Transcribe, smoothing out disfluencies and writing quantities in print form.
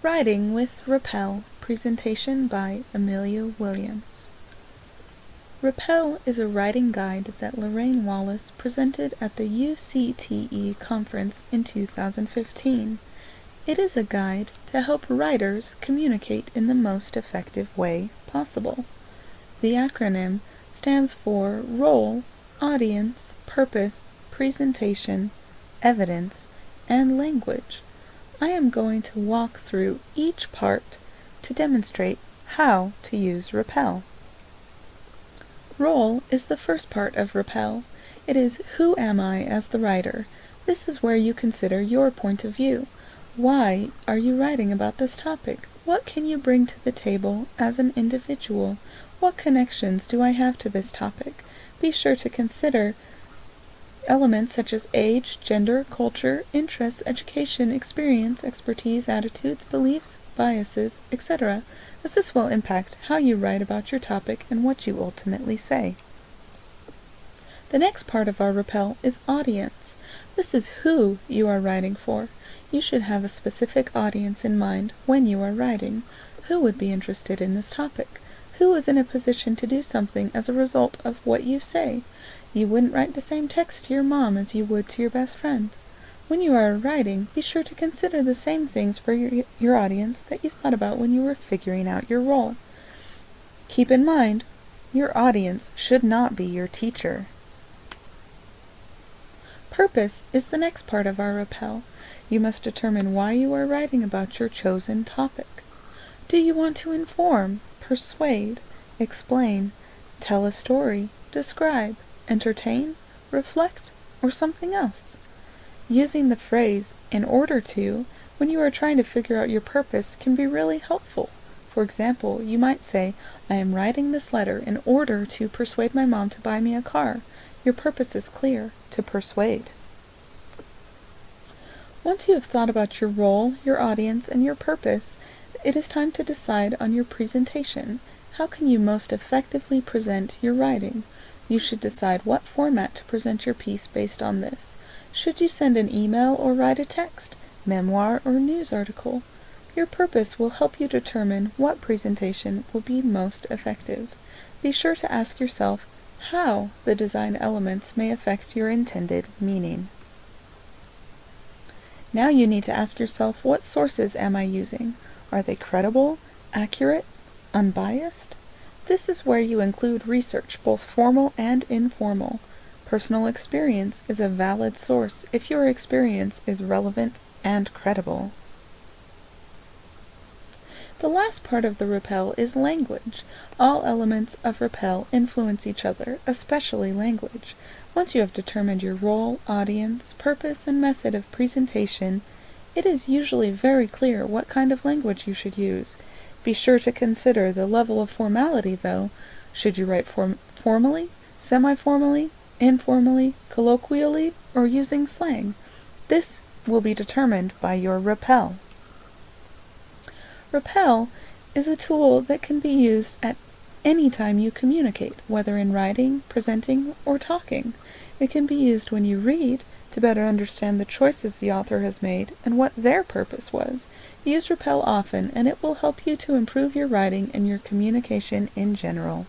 Writing with R.A.P.P.E.L. Presentation by Amelia Williams. R.A.P.P.E.L is a writing guide that Lorraine Wallace presented at the UCTE conference in 2015. It is a guide to help writers communicate in the most effective way possible. The acronym stands for Role, Audience, Purpose, Presentation, Evidence, and Language. I am going to walk through each part to demonstrate how to use R.A.P.P.E.L. Role is the first part of R.A.P.P.E.L. It is who am I as the writer. This is where you consider your point of view. Why are you writing about this topic? What can you bring to the table as an individual? What connections do I have to this topic? Be sure to consider elements such as age, gender, culture, interests, education, experience, expertise, attitudes, beliefs, biases, etc., as this will impact how you write about your topic and what you ultimately say. The next part of our R.A.P.P.E.L is audience. This is who you are writing for. You should have a specific audience in mind when you are writing. Who would be interested in this topic? Who is in a position to do something as a result of what you say? You wouldn't write the same text to your mom as you would to your best friend. When you are writing, be sure to consider the same things for your audience that you thought about when you were figuring out your role. Keep in mind, your audience should not be your teacher. Purpose is the next part of our R.A.P.P.E.L. You must determine why you are writing about your chosen topic. Do you want to inform, persuade, explain, tell a story, describe, entertain, reflect, or something else? Using the phrase, in order to, when you are trying to figure out your purpose can be really helpful. For example, you might say, I am writing this letter in order to persuade my mom to buy me a car. Your purpose is clear, to persuade. Once you have thought about your role, your audience, and your purpose, it is time to decide on your presentation. How can you most effectively present your writing? You should decide what format to present your piece based on this. Should you send an email or write a text, memoir, or news article? Your purpose will help you determine what presentation will be most effective. Be sure to ask yourself how the design elements may affect your intended meaning. Now you need to ask yourself, what sources am I using? Are they credible, accurate, unbiased? This is where you include research, both formal and informal. Personal experience is a valid source if your experience is relevant and credible. The last part of the R.A.P.P.E.L is language. All elements of R.A.P.P.E.L influence each other, especially language. Once you have determined your role, audience, purpose, and method of presentation, it is usually very clear what kind of language you should use. Be sure to consider the level of formality, though. Should you write formally, semi-formally, informally, colloquially, or using slang? This will be determined by your R.A.P.P.E.L. R.A.P.P.E.L is a tool that can be used at any time you communicate, whether in writing, presenting, or talking. It can be used when you read to better understand the choices the author has made and what their purpose was. Use R.A.P.P.E.L often, and it will help you to improve your writing and your communication in general.